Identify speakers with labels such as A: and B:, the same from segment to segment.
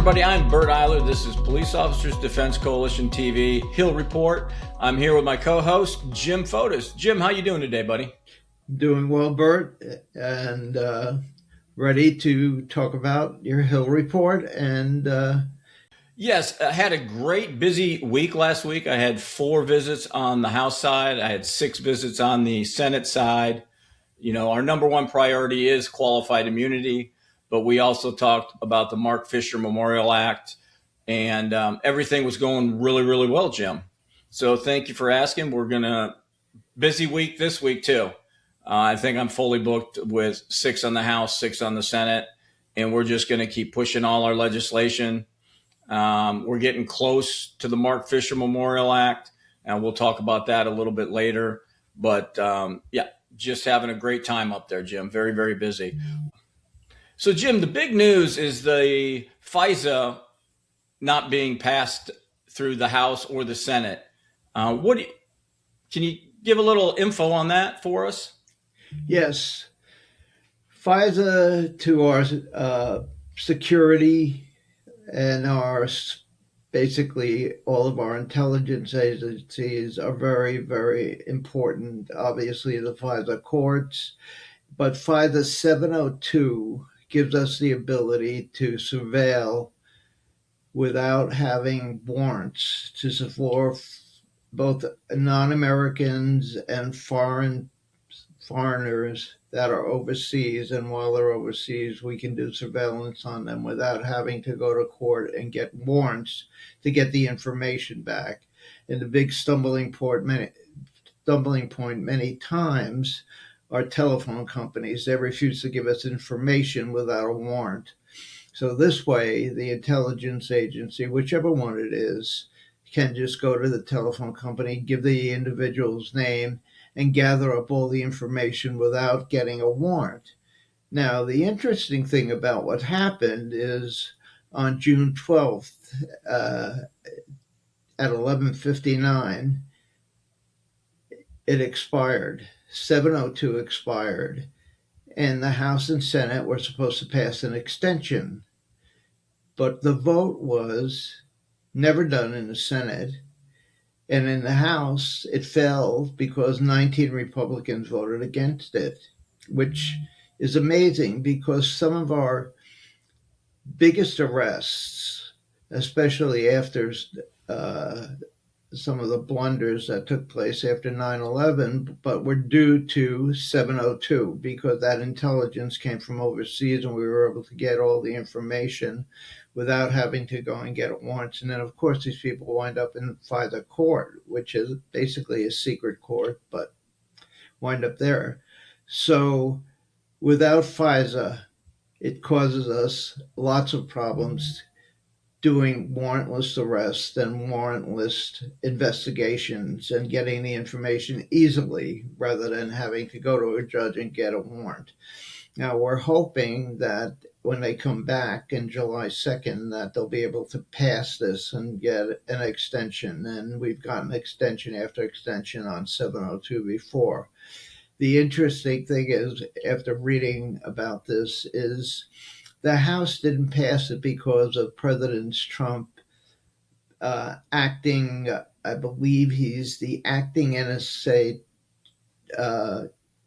A: everybody, I'm Bert Eyler. This is Police Officers Defense Coalition TV Hill Report. I'm here with my co-host, Jim Fotis. Jim, how you doing today, buddy?
B: Doing well, Bert, and ready to talk about your Hill Report. And
A: Yes, I had a great busy week last week. I had 4 visits on the House side. I had 6 visits on the Senate side. You know, our number one priority is qualified immunity, but we also talked about the Mark Fisher Memorial Act, and everything was going really, really well, Jim. So thank you for asking. We're going to busy week this week too. I think I'm fully booked with 6 on the House, 6 on the Senate, and we're just going to keep pushing all our legislation. We're getting close to the Mark Fisher Memorial Act, and we'll talk about that a little bit later. But yeah, just having a great time up there, Jim. Very, very busy. So, Jim, the big news is the FISA not being passed through the House or the Senate. Can you give a little info on that for us?
B: yes, FISA to our security and basically all of our intelligence agencies are very, very important. Obviously, the FISA courts, but FISA 702 gives us the ability to surveil without having warrants for both non-Americans and foreigners that are overseas. And while they're overseas, we can do surveillance on them without having to go to court and get warrants to get the information back. And the big stumbling point many times are telephone companies. They refuse to give us information without a warrant. So this way, the intelligence agency, whichever one it is, can just go to the telephone company, give the individual's name, and gather up all the information without getting a warrant. Now, the interesting thing about what happened is on June 12th at 11:59, it expired. 702 expired, and the House and Senate were supposed to pass an extension. But the vote was never done in the Senate. And in the House, it fell because 19 Republicans voted against it, which is amazing because some of our biggest arrests, especially after some of the blunders that took place after 9/11, but were due to 702 because that intelligence came from overseas and we were able to get all the information without having to go and get warrants. And then, of course, these people wind up in FISA court, which is basically a secret court, but wind up there. So without FISA, it causes us lots of problems doing warrantless arrests and warrantless investigations and getting the information easily rather than having to go to a judge and get a warrant. Now, we're hoping that when they come back in July 2nd, that they'll be able to pass this and get an extension. And we've gotten extension after extension on 702 before. The interesting thing is, after reading about this, is the House didn't pass it because of President Trump acting. I believe he's the acting NSA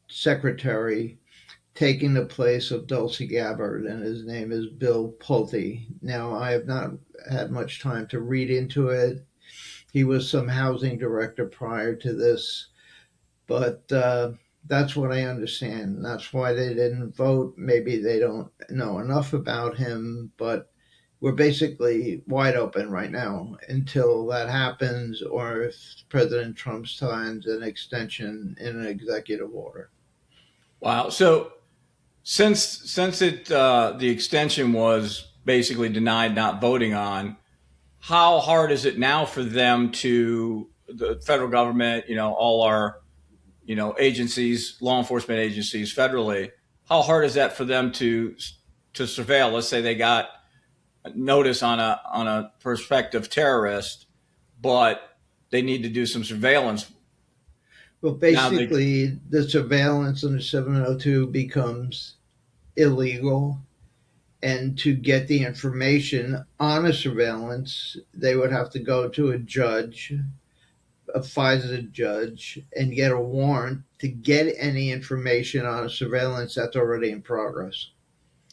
B: secretary, taking the place of Tulsi Gabbard, and his name is Bill Pulte. Now, I have not had much time to read into it. He was some housing director prior to this, but that's what I understand. That's why they didn't vote. Maybe they don't know enough about him, but we're basically wide open right now until that happens, or if President Trump signs an extension in an executive order.
A: Wow. So since the extension was basically denied, not voting on, how hard is it now for them to the federal government, all our agencies, law enforcement agencies federally, how hard is that for them to surveil? Let's say they got notice on a prospective terrorist, but they need to do some surveillance.
B: Well, basically, the surveillance under 702 becomes illegal. And to get the information on a surveillance, they would have to go to a judge, a FISA judge, and get a warrant to get any information on a surveillance that's already in progress.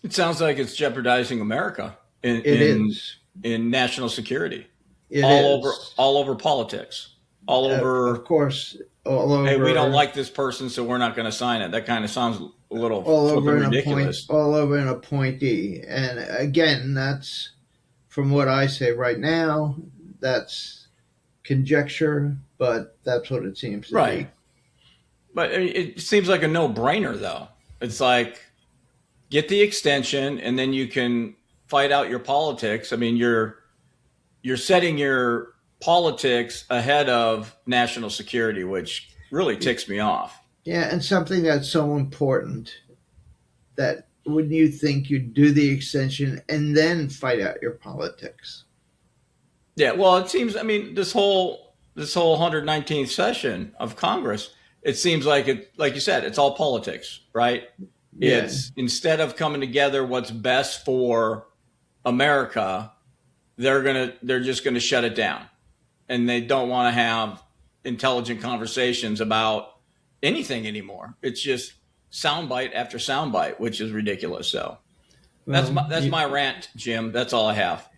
A: It sounds like it's jeopardizing America in
B: It
A: in,
B: is.
A: in national security,
B: It is.
A: all over politics, all
B: Of
A: over.
B: course, all
A: Hey, we don't
B: over,
A: like this person, so we're not going to sign it. That kind of sounds a little
B: all
A: flippin'
B: over
A: ridiculous.
B: all over an appointee. And again, that's from what I say right now. That's conjecture, but that's what it seems to
A: Right.
B: be.
A: But it seems like a no-brainer, though. It's like get the extension, and then you can fight out your politics. I mean, you're setting your politics ahead of national security, which really ticks me off.
B: Yeah, and something that's so important that wouldn't you think you'd do the extension and then fight out your politics?
A: Yeah, well, it seems. I mean, this whole 119th session of Congress, it seems like it. Like you said, it's all politics, right?
B: Yeah.
A: It's instead of coming together, what's best for America, they're just gonna shut it down, and they don't want to have intelligent conversations about anything anymore. It's just soundbite after soundbite, which is ridiculous. So
B: Well,
A: that's my rant, Jim. That's all I have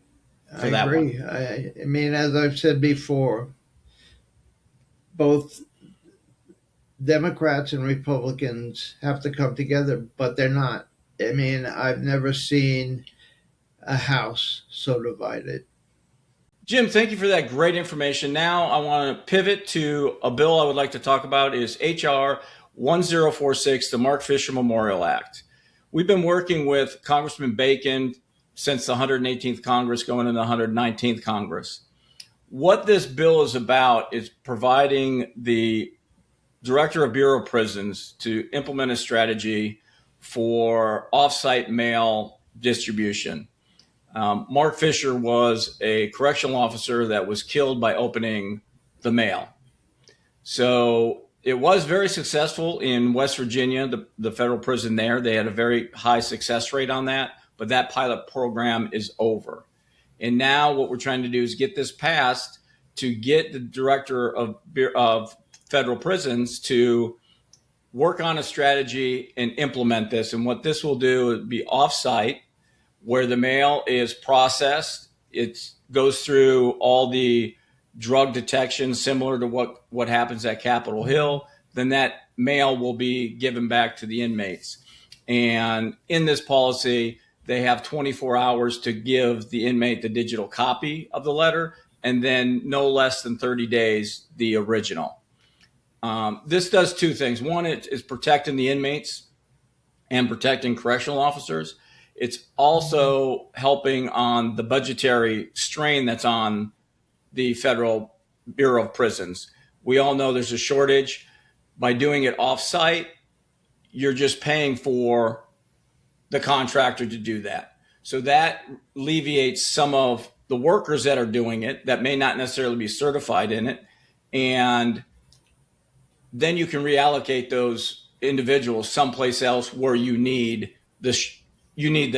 B: I
A: for that one.
B: agree. I mean, as I've said before, both Democrats and Republicans have to come together, but they're not. I mean, I've never seen a House so divided.
A: Jim, thank you for that great information. Now I want to pivot to a bill I would like to talk about is HR 1046, the Mark Fisher Memorial Act. We've been working with Congressman Bacon since the 118th Congress going into the 119th Congress. What this bill is about is providing the Director of Bureau of Prisons to implement a strategy for offsite mail distribution. Mark Fisher was a correctional officer that was killed by opening the mail. So it was very successful in West Virginia, the federal prison there. They had a very high success rate on that, but that pilot program is over. And now what we're trying to do is get this passed to get the director of federal prisons to work on a strategy and implement this. And what this will do is be offsite, where the mail is processed. It goes through all the drug detection, similar to what happens at Capitol Hill. Then that mail will be given back to the inmates. And in this policy, they have 24 hours to give the inmate the digital copy of the letter, and then no less than 30 days the original. This does two things. One, it is protecting the inmates and protecting correctional officers. It's also helping on the budgetary strain that's on the Federal Bureau of Prisons. We all know there's a shortage. By doing it off-site, you're just paying for the contractor to do that. So that alleviates some of the workers that are doing it that may not necessarily be certified in it. And then you can reallocate those individuals someplace else where you need where you need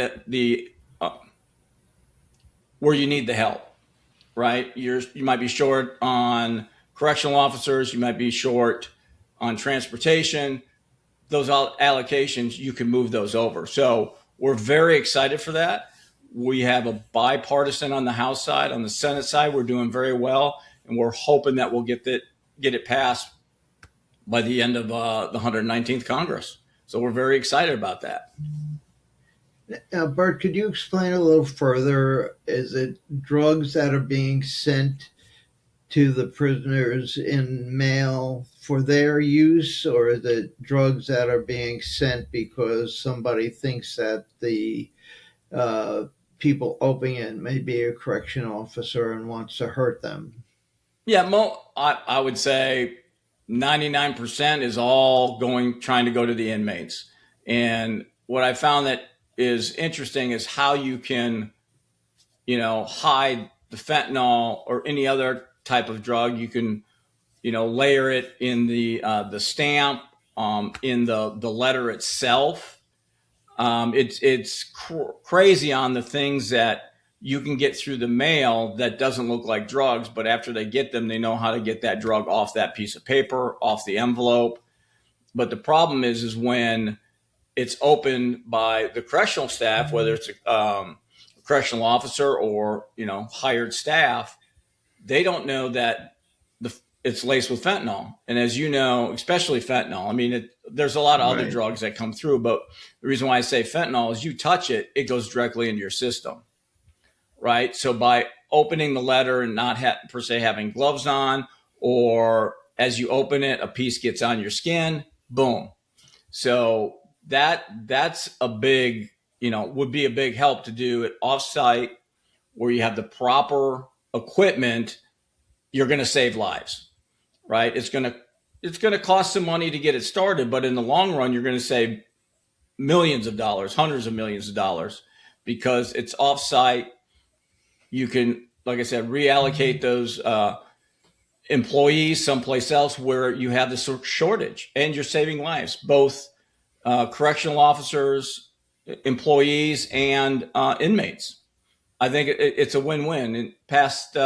A: the help, right? You might be short on correctional officers, you might be short on transportation. Those allocations, you can move those over. So we're very excited for that. We have a bipartisan on the House side. On the Senate side, we're doing very well, and we're hoping that we'll get it passed by the end of the 119th Congress. So we're very excited about that.
B: Now, Bert, could you explain a little further? Is it drugs that are being sent to the prisoners in mail for their use, or is it drugs that are being sent because somebody thinks that the people opening it may be a correction officer and wants to hurt them?
A: Yeah, I would say 99% is all trying to go to the inmates. And what I found that is interesting is how you can, hide the fentanyl or any other type of drug. You can, layer it in the stamp, in the letter itself. It's crazy on the things that you can get through the mail that doesn't look like drugs, but after they get them, they know how to get that drug off that piece of paper, off the envelope. But the problem is when it's opened by the correctional staff, whether it's a correctional officer or hired staff, they don't know that it's laced with fentanyl. And as you know, especially fentanyl, I mean, there's a lot of other drugs that come through, but the reason why I say fentanyl is you touch it, it goes directly into your system, right? So by opening the letter and not per se having gloves on, or as you open it, a piece gets on your skin, boom. So that's a big, would be a big help to do it offsite where you have the proper equipment. You're going to save lives, right? It's going to cost some money to get it started, but in the long run, you're going to save millions of dollars, hundreds of millions of dollars, because it's offsite. You can, like I said, reallocate those employees someplace else where you have the shortage, and you're saving lives, both correctional officers, employees, and inmates. I think it's a win-win. In past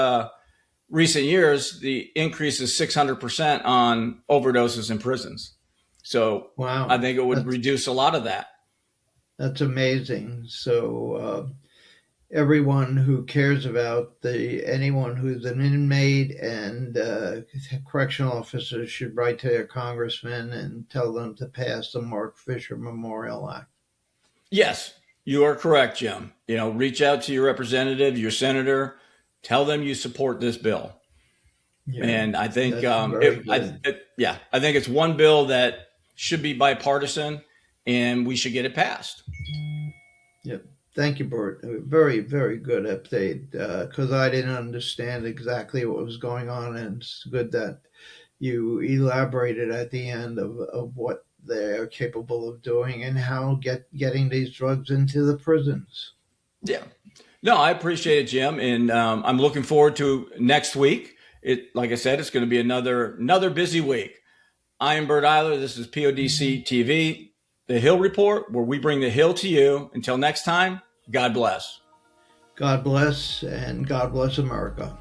A: recent years, the increase is 600% on overdoses in prisons. So
B: Wow.
A: I think it would reduce a lot of that.
B: That's amazing. So everyone who cares about anyone who's an inmate and correctional officers should write to their congressman and tell them to pass the Mark Fisher Memorial Act.
A: Yes, you are correct, Jim. Reach out to your representative, your senator, tell them you support this bill. Yeah, and I think I think it's one bill that should be bipartisan, and we should get it passed.
B: Yep. Thank you, Bert. A very, very good update, because I didn't understand exactly what was going on, and it's good that you elaborated at the end of what they're capable of doing and how getting these drugs into the prisons.
A: Yeah. No, I appreciate it, Jim, and I'm looking forward to next week. Like I said, it's going to be another busy week. I am Bert Eyler. This is PODC TV, The Hill Report, where we bring the Hill to you. Until next time, God bless.
B: God bless, and God bless America.